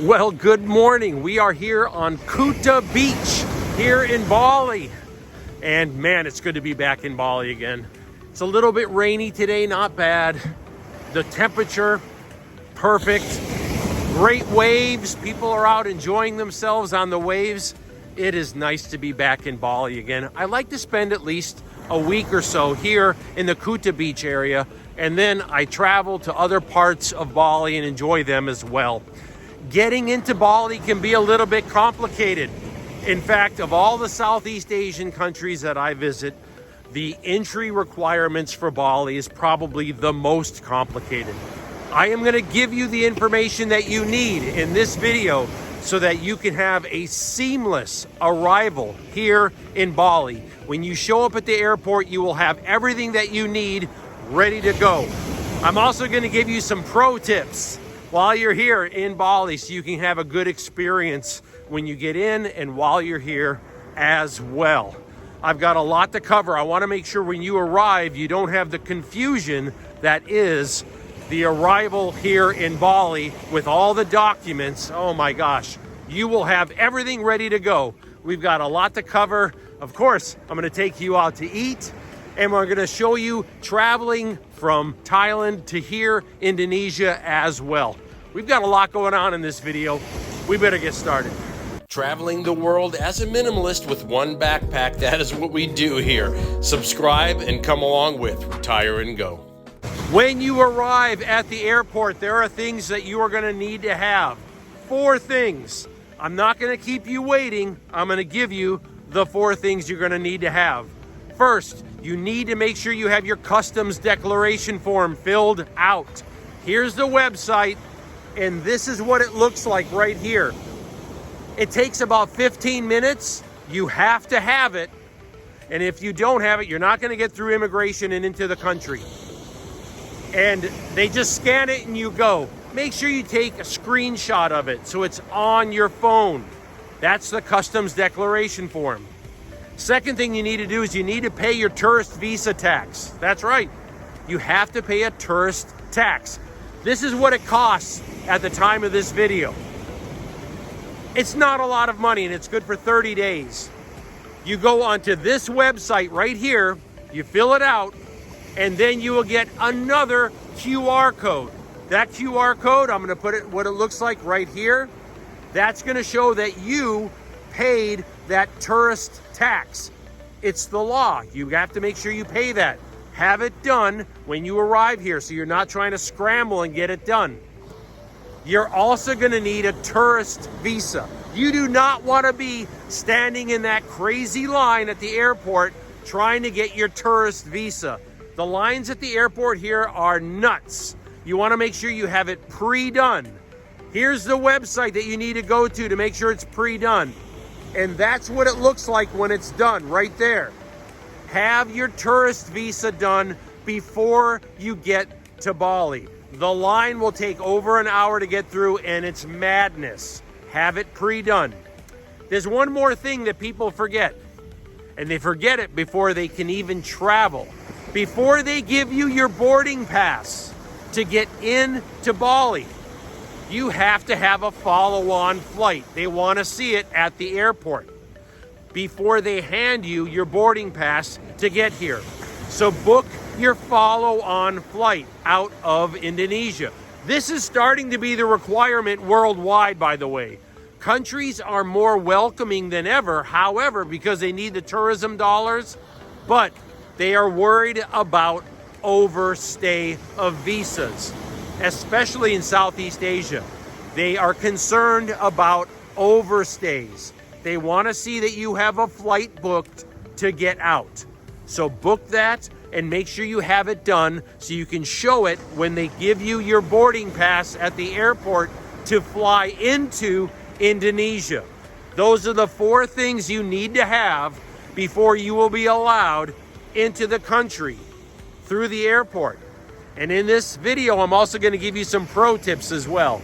Well, good morning. We are here on Kuta Beach here in Bali. And man, it's good to be back in Bali again. It's a little bit rainy today, not bad. The temperature, perfect. Great waves. People are out enjoying themselves on the waves. It is nice to be back in Bali again. I like to spend at least a week or so here in the Kuta Beach area, and then I travel to other parts of Bali and enjoy them as well. Getting into Bali can be a little bit complicated. In fact, of all the Southeast Asian countries that I visit, the entry requirements for Bali is probably the most complicated. I am going to give you the information that you need in this video so that you can have a seamless arrival here in Bali. When you show up at the airport, you will have everything that you need ready to go. I'm also going to give you some pro tips while you're here in Bali so you can have a good experience when you get in and while you're here as well. I've got a lot to cover. I want to make sure when you arrive, you don't have the confusion that is the arrival here in Bali with all the documents. Oh my gosh, you will have everything ready to go. We've got a lot to cover. Of course, I'm going to take you out to eat, and we're going to show you traveling from Thailand to here, Indonesia as well. We've got a lot going on in this video. We better get started. Traveling the world as a minimalist with one backpack, that is what we do here. Subscribe and come along with Retire and Go. When you arrive at the airport, there are things that you are going to need to have. 4 things. I'm not going to keep you waiting. I'm going to give you the 4 things you're going to need to have. First, you need to make sure you have your customs declaration form filled out. Here's the website, and this is what it looks like right here. It takes about 15 minutes. You have to have it. And if you don't have it, you're not going to get through immigration and into the country. And they just scan it and you go. Make sure you take a screenshot of it so it's on your phone. That's the customs declaration form. Second thing you need to do is you need to pay your tourist visa tax. That's right. You have to pay a tourist tax. This is what it costs at the time of this video. It's not a lot of money, and it's good for 30 days. You go onto this website right here, you fill it out, and then you will get another QR code. That QR code, I'm going to put it what it looks like right here. That's going to show that you paid that tourist tax. It's the law. You have to make sure you pay that. Have it done when you arrive here so you're not trying to scramble and get it done. You're also going to need a tourist visa. You do not want to be standing in that crazy line at the airport trying to get your tourist visa. The lines at the airport here are nuts. You want to make sure you have it pre-done. Here's the website that you need to go to make sure it's pre-done. And that's what it looks like when it's done, right there. Have your tourist visa done before you get to Bali. The line will take over an hour to get through, and it's madness. Have it pre-done. There's one more thing that people forget, and they forget it before they can even travel. Before they give you your boarding pass to get into Bali, you have to have a follow-on flight. They want to see it at the airport before they hand you your boarding pass to get here. So book your follow-on flight out of Indonesia. This is starting to be the requirement worldwide, by the way. Countries are more welcoming than ever, however, because they need the tourism dollars, but they are worried about overstay of visas, especially in Southeast Asia. They are concerned about overstays. They want to see that you have a flight booked to get out. So book that and make sure you have it done so you can show it when they give you your boarding pass at the airport to fly into Indonesia. Those are the 4 things you need to have before you will be allowed into the country through the airport. And in this video, I'm also going to give you some pro tips as well.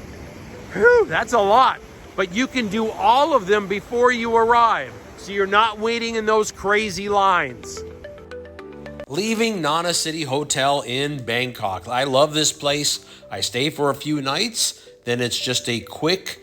Whew, that's a lot, but you can do all of them before you arrive, so you're not waiting in those crazy lines. Leaving Nana City Hotel in Bangkok. I love this place. I stay for a few nights, then it's just a quick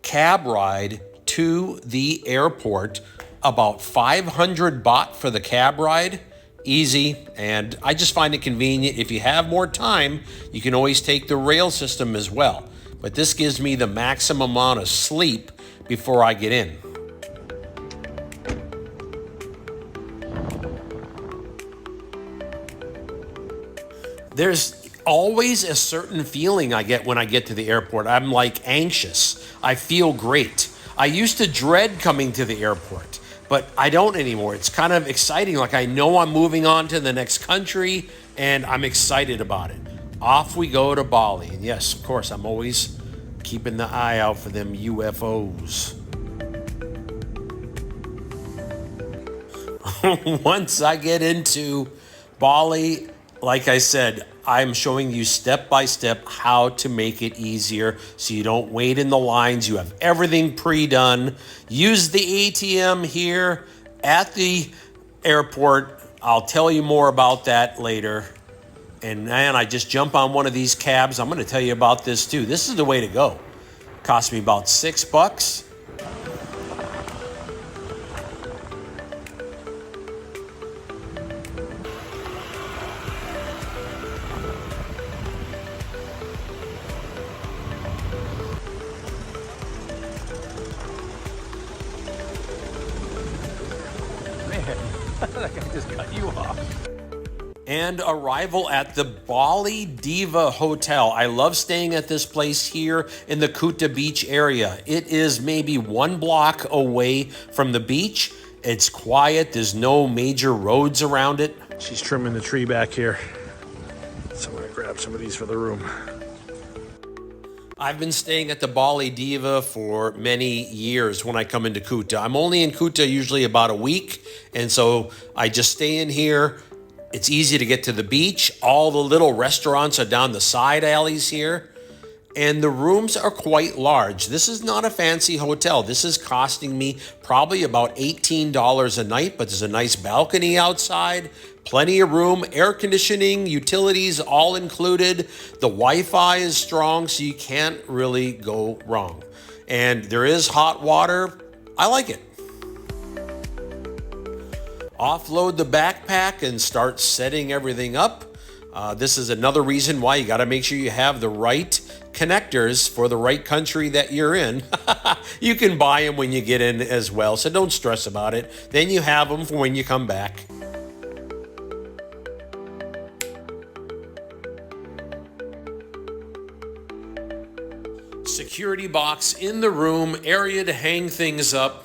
cab ride to the airport, about 500 baht for the cab ride. Easy, and I just find it convenient. If you have more time, you can always take the rail system as well. But this gives me the maximum amount of sleep before I get in. There's always a certain feeling I get when I get to the airport. I'm like anxious. I feel great. I used to dread coming to the airport, but I don't anymore. It's kind of exciting. Like I know I'm moving on to the next country and I'm excited about it. Off we go to Bali. And yes, of course, I'm always keeping the eye out for them UFOs. Once I get into Bali, like I said, I'm showing you step by step how to make it easier so you don't wait in the lines. You have everything pre-done. Use the ATM here at the airport. I'll tell you more about that later. And then I just jump on one of these cabs. I'm going to tell you about this too. This is the way to go. Cost me about $6. That guy just cut you off. And arrival at the Bali Diva Hotel. I love staying at this place here in the Kuta Beach area. It is maybe 1 block away from the beach. It's quiet. There's no major roads around it. She's trimming the tree back here. So I'm gonna grab some of these for the room. I've been staying at the Bali Diva for many years when I come into Kuta. I'm only in Kuta usually about a week, and so I just stay in here. It's easy to get to the beach. All the little restaurants are down the side alleys here, and the rooms are quite large. This is not a fancy hotel. This is costing me probably about $18 a night, but there's a nice balcony outside. Plenty of room, air conditioning, utilities all included. The Wi-Fi is strong, so you can't really go wrong. And there is hot water. I like it. Offload the backpack and start setting everything up. This is another reason why you got to make sure you have the right connectors for the right country that you're in. You can buy them when you get in as well, so don't stress about it. Then you have them for when you come back. Security box in the room, area to hang things up.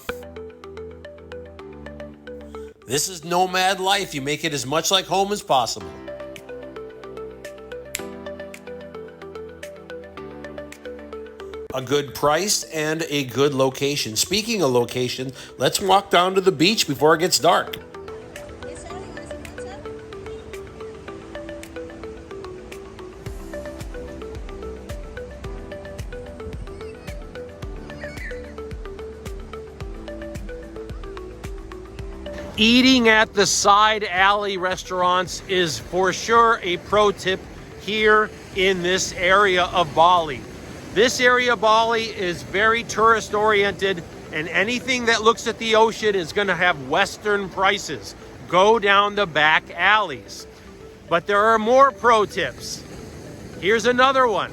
This is nomad life. You make it as much like home as possible. A good price and a good location. Speaking of location, let's walk down to the beach before it gets dark. Eating at the side alley restaurants is for sure a pro tip here in this area of Bali. This area of Bali is very tourist oriented, and anything that looks at the ocean is going to have Western prices. Go down the back alleys. But there are more pro tips. Here's another one.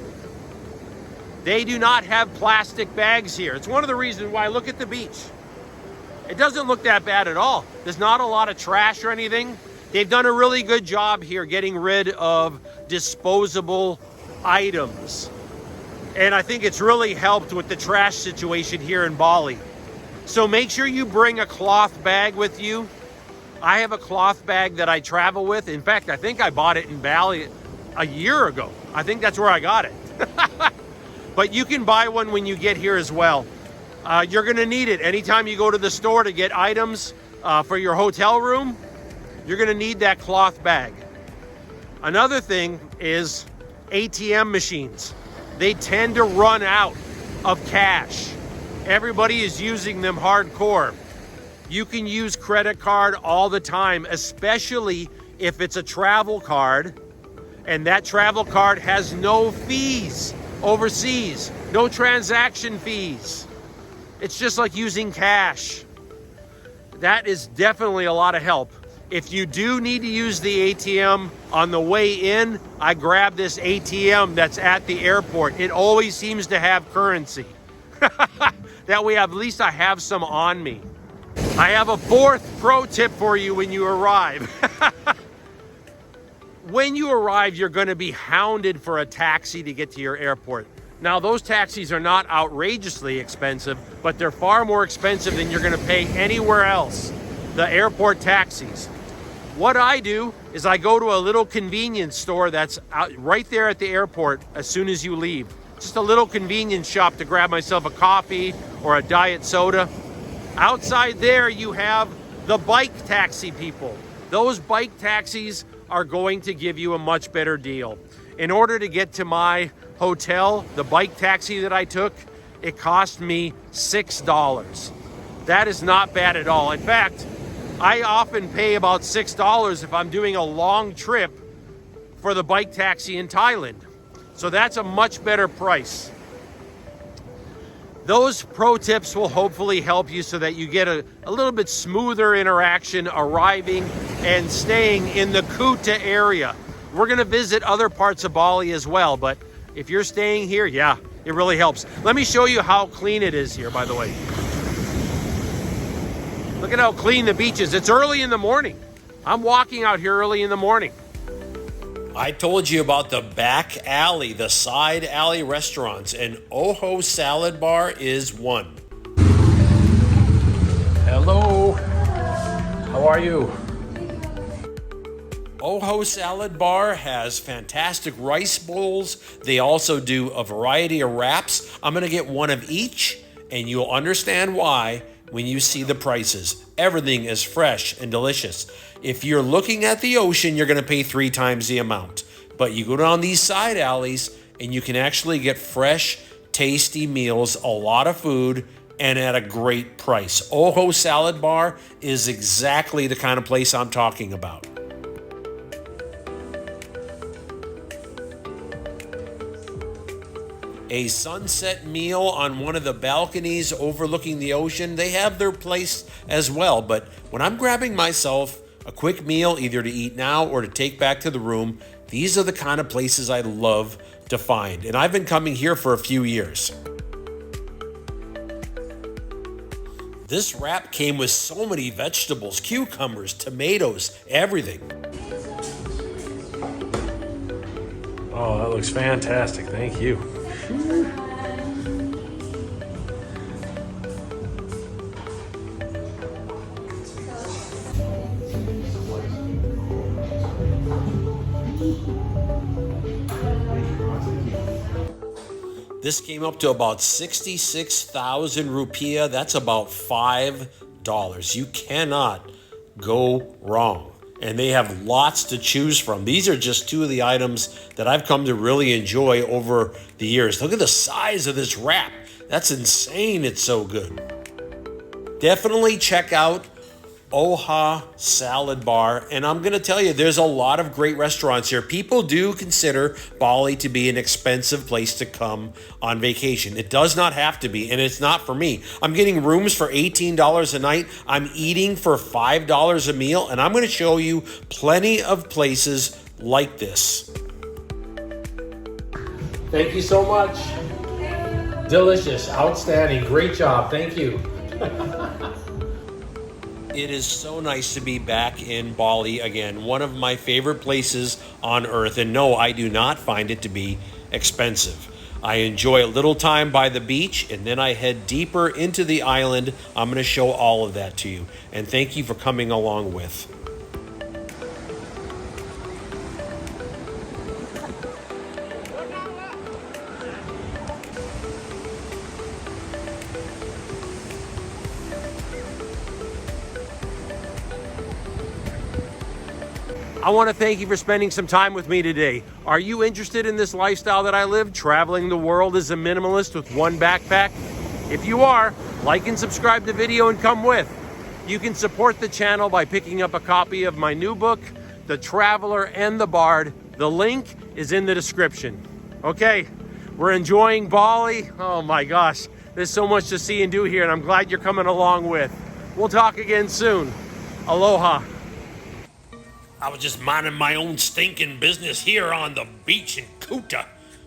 They do not have plastic bags here. It's one of the reasons why I look at the beach. It doesn't look that bad at all. There's not a lot of trash or anything. They've done a really good job here getting rid of disposable items. And I think it's really helped with the trash situation here in Bali. So make sure you bring a cloth bag with you. I have a cloth bag that I travel with. In fact, I think I bought it in Bali a year ago. I think that's where I got it. But you can buy one when you get here as well. You're gonna need it anytime you go to the store to get items for your hotel room. You're gonna need that cloth bag. Another thing is ATM machines. They tend to run out of cash. Everybody is using them hardcore. You can use credit card all the time, especially if it's a travel card, and that travel card has no fees overseas, no transaction fees. It's just like using cash. That is definitely a lot of help. If you do need to use the ATM on the way in, I grab this ATM that's at the airport. It always seems to have currency. That way at least I have some on me. I have a fourth pro tip for you when you arrive. When you arrive, you're going to be hounded for a taxi to get to your airport. Now, those taxis are not outrageously expensive, but they're far more expensive than you're going to pay anywhere else. The airport taxis. What I do is I go to a little convenience store that's out right there at the airport as soon as you leave. Just a little convenience shop to grab myself a coffee or a diet soda. Outside there, you have the bike taxi people. Those bike taxis are going to give you a much better deal. In order to get to my hotel, the bike taxi that I took, it cost me $6. That is not bad at all. In fact, I often pay about $6 if I'm doing a long trip for the bike taxi in Thailand. So that's a much better price. Those pro tips will hopefully help you so that you get a little bit smoother interaction arriving and staying in the Kuta area. We're gonna visit other parts of Bali as well, but if you're staying here, yeah, it really helps. Let me show you how clean it is here, by the way. Look at how clean the beach is. It's early in the morning. I'm walking out here early in the morning. I told you about the back alley, the side alley restaurants, and Oho Salad Bar is one. Hello. How are you? Oho Salad Bar has fantastic rice bowls. They also do a variety of wraps. I'm going to get one of each, and you'll understand why when you see the prices. Everything is fresh and delicious. If you're looking at the ocean, you're going to pay 3 times the amount. But you go down these side alleys, and you can actually get fresh, tasty meals, a lot of food, and at a great price. Oho Salad Bar is exactly the kind of place I'm talking about. A sunset meal on one of the balconies overlooking the ocean. They have their place as well, but when I'm grabbing myself a quick meal, either to eat now or to take back to the room, these are the kind of places I love to find. And I've been coming here for a few years. This wrap came with so many vegetables, cucumbers, tomatoes, everything. Oh, that looks fantastic. Thank you. This came up to about 66,000 rupiah. That's about $5. You cannot go wrong. And they have lots to choose from. These are just 2 of the items that I've come to really enjoy over the years. Look at the size of this wrap. That's insane. It's so good. Definitely check out Oha Salad Bar. And I'm going to tell you, there's a lot of great restaurants here. People do consider Bali to be an expensive place to come on vacation. It does not have to be, and it's not for me. I'm getting rooms for $18 a night. I'm eating for $5 a meal, and I'm going to show you plenty of places like this. Thank you so much. Delicious, outstanding, great job. Thank you. It is so nice to be back in Bali again, one of my favorite places on earth. And no, I do not find it to be expensive. I enjoy a little time by the beach, and then I head deeper into the island. I'm going to show all of that to you. And thank you for coming along with. I want to thank you for spending some time with me today. Are you interested in this lifestyle that I live, traveling the world as a minimalist with one backpack? If you are, like and subscribe to the video and come with. You can support the channel by picking up a copy of my new book, The Traveler and the Bard. The link is in the description. Okay, we're enjoying Bali. Oh my gosh, There's so much to see and do here, and I'm glad you're coming along with. We'll talk again soon. Aloha. I was just minding my own stinking business here on the beach in Kuta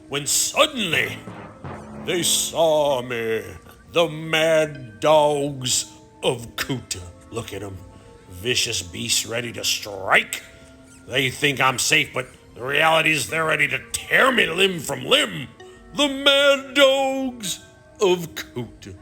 when suddenly they saw me. The mad dogs of Kuta. Look at them. Vicious beasts ready to strike. They think I'm safe, but the reality is they're ready to tear me limb from limb. The mad dogs of Kuta.